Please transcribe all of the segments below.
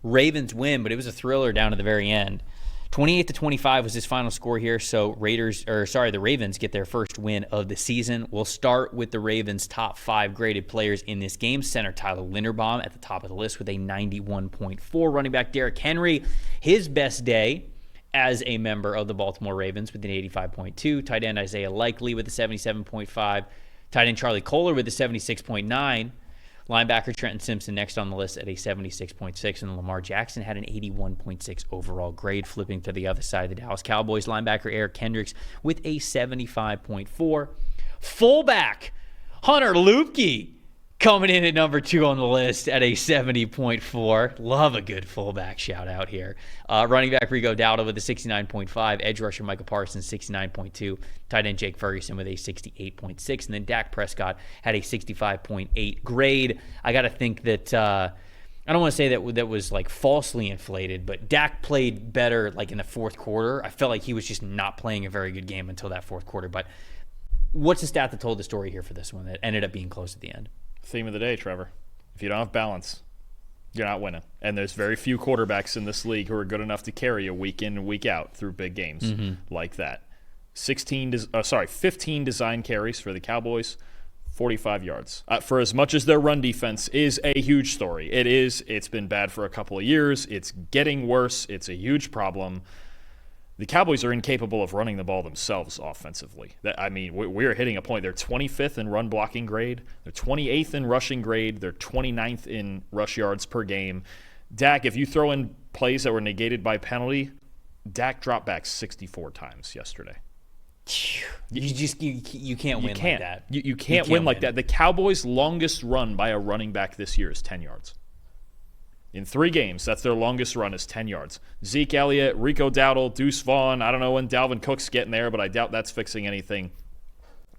Ravens win, but it was a thriller down to the very end. 28-25 was his final score here, so the Ravens get their first win of the season. We'll start with the Ravens' top 5 graded players in this game. Center Tyler Linderbaum at the top of the list with a 91.4. Running back Derrick Henry, his best day as a member of the Baltimore Ravens with an 85.2. Tight end Isaiah Likely with a 77.5. Tight end Charlie Kolar with a 76.9. Linebacker Trenton Simpson next on the list at a 76.6, and Lamar Jackson had an 81.6 overall grade. Flipping to the other side of the Dallas Cowboys, linebacker Eric Kendricks with a 75.4. Fullback Hunter Luepke coming in at number 2 on the list at a 70.4. Love a good fullback shout out here. Running back Rico Dowdle with a 69.5. Edge rusher Michael Parsons, 69.2. Tight end Jake Ferguson with a 68.6. And then Dak Prescott had a 65.8 grade. I got to think that, I don't want to say that was like falsely inflated, but Dak played better like in the fourth quarter. I felt like he was just not playing a very good game until that fourth quarter. But what's the stat that told the story here for this one that ended up being close at the end? Theme of the day, Trevor. If you don't have balance, you're not winning. And there's very few quarterbacks in this league who are good enough to carry you week in and week out through big games like that. 15 design carries for the Cowboys, 45 yards. For as much as their run defense is a huge story, it's been bad for a couple of years. It's getting worse. It's a huge problem. The Cowboys are incapable of running the ball themselves offensively. We're hitting a point. They're 25th in run blocking grade. They're 28th in rushing grade. They're 29th in rush yards per game. Dak, if you throw in plays that were negated by penalty, Dak dropped back 64 times yesterday. You can't win like that. You can't win like that. The Cowboys' longest run by a running back this year is 10 yards. In 3 games, that's their longest run is 10 yards. Zeke Elliott, Rico Dowdle, Deuce Vaughn. I don't know when Dalvin Cook's getting there, but I doubt that's fixing anything.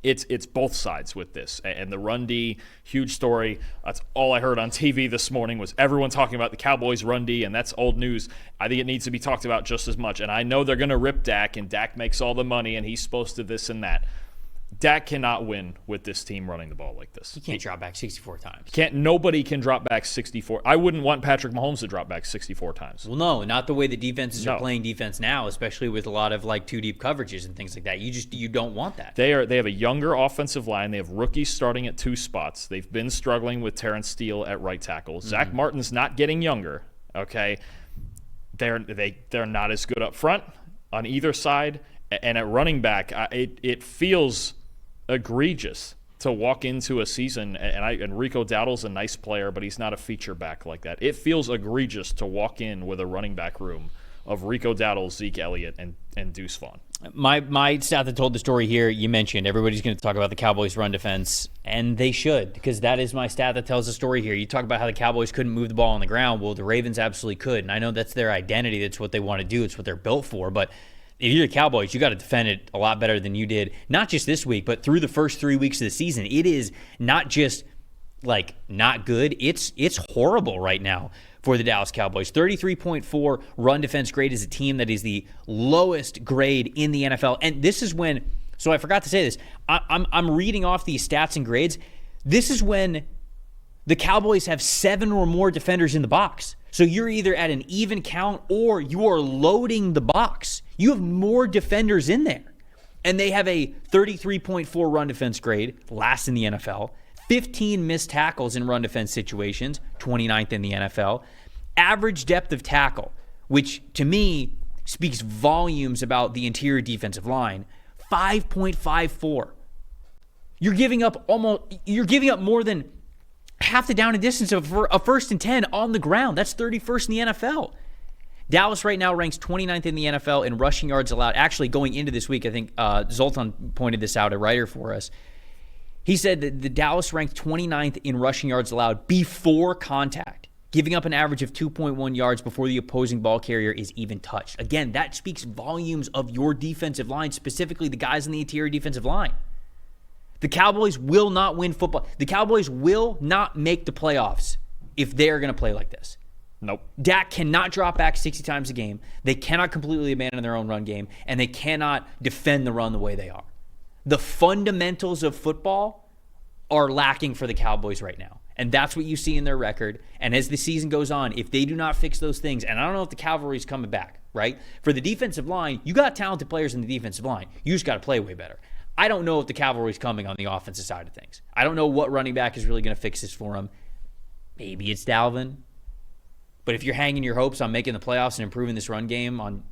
It's both sides with this. And the run D, huge story. That's all I heard on TV this morning was everyone talking about the Cowboys run D, and that's old news. I think it needs to be talked about just as much. And I know they're going to rip Dak, and Dak makes all the money, and he's supposed to this and that. Dak cannot win with this team running the ball like this. You can't drop back 64 times. Nobody can drop back 64. I wouldn't want Patrick Mahomes to drop back 64 times. Well, no, not the way the defenses are playing defense now, especially with a lot of like 2-deep coverages and things like that. You don't want that. They have a younger offensive line. They have rookies starting at 2 spots. They've been struggling with Terrence Steele at right tackle. Zach Martin's not getting younger. Okay, they're not as good up front on either side, and at running back, it feels egregious to walk into a season, and Rico Dowdle's a nice player, but he's not a feature back like that. It feels egregious to walk in with a running back room of Rico Dowdle, Zeke Elliott, and Deuce Vaughn. My stat that told the story here, you mentioned everybody's going to talk about the Cowboys' run defense, and they should, because that is my stat that tells the story here. You talk about how the Cowboys couldn't move the ball on the ground. Well, the Ravens absolutely could, and I know that's their identity. That's what they want to do. It's what they're built for, but if you're the Cowboys, you got to defend it a lot better than you did, not just this week, but through the first 3 weeks of the season. It is not just like not good. It's horrible right now for the Dallas Cowboys. 33.4 run defense grade is a team that is the lowest grade in the NFL. And this is when, so I forgot to say this, I'm reading off these stats and grades. This is when the Cowboys have 7 or more defenders in the box. So you're either at an even count or you are loading the box. You have more defenders in there. And they have a 33.4 run defense grade, last in the NFL. 15 missed tackles in run defense situations, 29th in the NFL. Average depth of tackle, which to me speaks volumes about the interior defensive line, 5.54. You're giving up more than half the down and distance of a 1st and 10 on the ground. That's 31st in the NFL. Dallas right now ranks 29th in the NFL in rushing yards allowed. Actually, going into this week, I think Zoltan pointed this out, a writer for us. He said that the Dallas ranked 29th in rushing yards allowed before contact, giving up an average of 2.1 yards before the opposing ball carrier is even touched. Again, that speaks volumes of your defensive line, specifically the guys in the interior defensive line. The Cowboys will not win football. The Cowboys will not make the playoffs if they are going to play like this. Nope. Dak cannot drop back 60 times a game. They cannot completely abandon their own run game, and they cannot defend the run the way they are. The fundamentals of football are lacking for the Cowboys right now. And that's what you see in their record. And as the season goes on, if they do not fix those things, and I don't know if the cavalry's coming back, right? For the defensive line, you got talented players in the defensive line. You just got to play way better. I don't know if the cavalry's coming on the offensive side of things. I don't know what running back is really going to fix this for them. Maybe it's Dalvin. But if you're hanging your hopes on making the playoffs and improving this run game on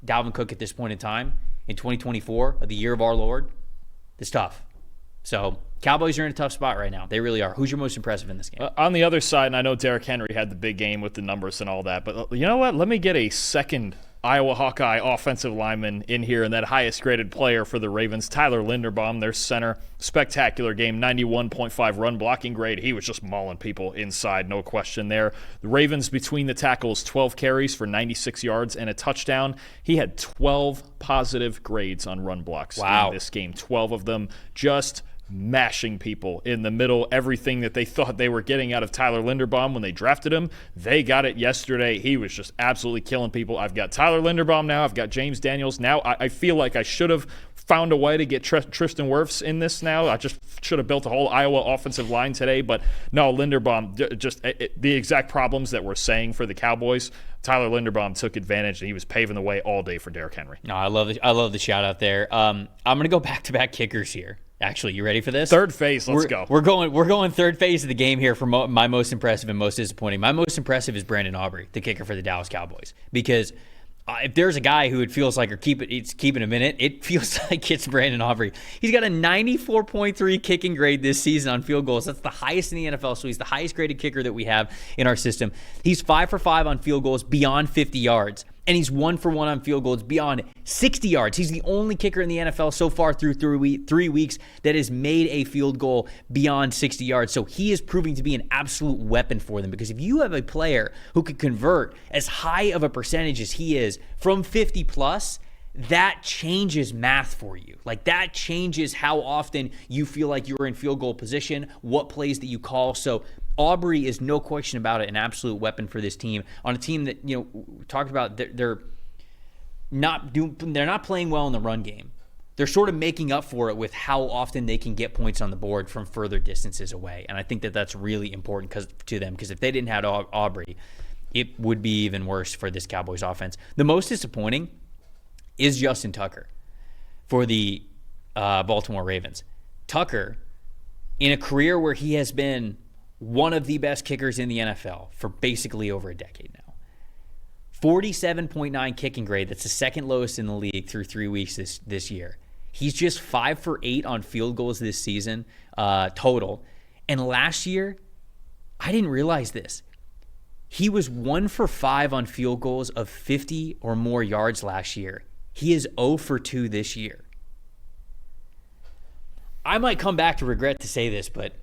Dalvin Cook at this point in time, in 2024, the year of our Lord, it's tough. So Cowboys are in a tough spot right now. They really are. Who's your most impressive in this game? On the other side, and I know Derrick Henry had the big game with the numbers and all that, but you know what? Let me get a second Iowa Hawkeye offensive lineman in here, and that highest graded player for the Ravens, Tyler Linderbaum, their center. Spectacular game, 91.5 run blocking grade. He was just mauling people inside, no question there. The Ravens between the tackles, 12 carries for 96 yards and a touchdown. He had 12 positive grades on run blocks in this game, 12 of them just mashing people in the middle. Everything that they thought they were getting out of Tyler Linderbaum when they drafted him, they got it yesterday. He was just absolutely killing people. I've got Tyler Linderbaum now. I've got James Daniels now. I feel like I should have found a way to get Tristan Wirfs in this now. I just should have built a whole Iowa offensive line today. But no, Linderbaum, just the exact problems that we're saying for the Cowboys, Tyler Linderbaum took advantage, and he was paving the way all day for Derrick Henry. No, I love the shout out there. I'm going to go back-to-back kickers here. Actually, you ready for this? Third phase, let's go. We're going third phase of the game here for my most impressive and most disappointing. My most impressive is Brandon Aubrey, the kicker for the Dallas Cowboys, because if there's a guy who it feels like it's keeping a minute, it feels like it's Brandon Aubrey. He's got a 94.3 kicking grade this season on field goals. That's the highest in the NFL, so he's the highest graded kicker that we have in our system. He's 5 for 5 on field goals beyond 50 yards. And he's 1 for 1 on field goals beyond 60 yards. He's the only kicker in the NFL so far through 3 weeks that has made a field goal beyond 60 yards. So he is proving to be an absolute weapon for them, because if you have a player who could convert as high of a percentage as he is from 50 plus, that changes math for you. Like, that changes how often you feel like you're in field goal position, what plays that you call. So Aubrey is, no question about it, an absolute weapon for this team, on a team that, we talked about, they're not playing well in the run game. They're sort of making up for it with how often they can get points on the board from further distances away. And I think that that's really important to them, because if they didn't have Aubrey, it would be even worse for this Cowboys offense. The most disappointing is Justin Tucker for the Baltimore Ravens. Tucker, in a career where he has been one of the best kickers in the NFL for basically over a decade now, 47.9 kicking grade. That's the second lowest in the league through 3 weeks this year. He's just 5 for 8 on field goals this season total. And last year, I didn't realize this, he was 1 for 5 on field goals of 50 or more yards last year. He is 0 for 2 this year. I might come back to regret to say this, but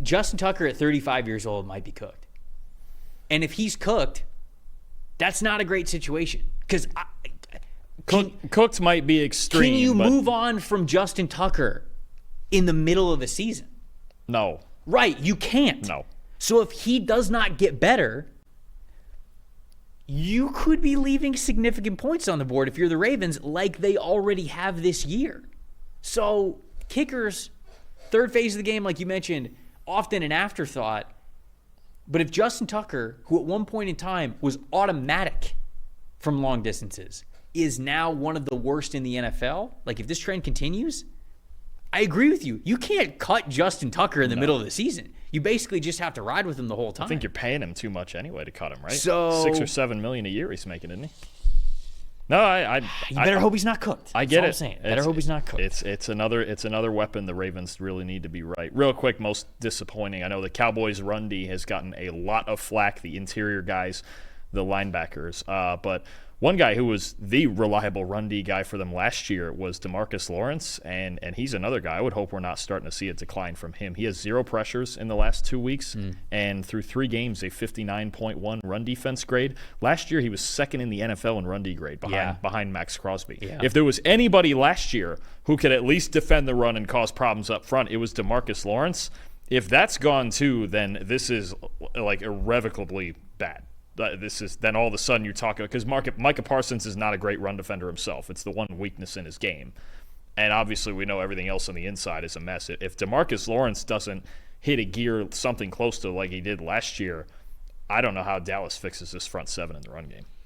Justin Tucker at 35 years old might be cooked. And if he's cooked, that's not a great situation. Because cooked might be extreme. Can you move on from Justin Tucker in the middle of a season? No. Right, you can't. No. So if he does not get better, you could be leaving significant points on the board if you're the Ravens, like they already have this year. So kickers, third phase of the game, like you mentioned, often an afterthought. But if Justin Tucker, who at one point in time was automatic from long distances, is now one of the worst in the NFL, like if this trend continues, I agree with you. You can't cut Justin Tucker in the middle of the season. You basically just have to ride with him the whole time. I think you're paying him too much anyway to cut him, right? So $6 or $7 million a year he's making, isn't he? No, you better hope he's not cooked. I get it. All I'm saying. Better hope he's not cooked. It's another weapon the Ravens really need to be right. Real quick, most disappointing. I know the Cowboys' run D has gotten a lot of flack. The interior guys, the linebackers, but one guy who was the reliable run D guy for them last year was DeMarcus Lawrence, and he's another guy. I would hope we're not starting to see a decline from him. He has 0 pressures in the last 2 weeks, and through 3 games, a 59.1 run defense grade. Last year, he was second in the NFL in run D grade behind Max Crosby. Yeah. If there was anybody last year who could at least defend the run and cause problems up front, it was DeMarcus Lawrence. If that's gone too, then this is like irrevocably bad. Then all of a sudden you're talking, because Micah Parsons is not a great run defender himself. It's the one weakness in his game. And obviously we know everything else on the inside is a mess. If DeMarcus Lawrence doesn't hit a gear something close to like he did last year, I don't know how Dallas fixes this front seven in the run game.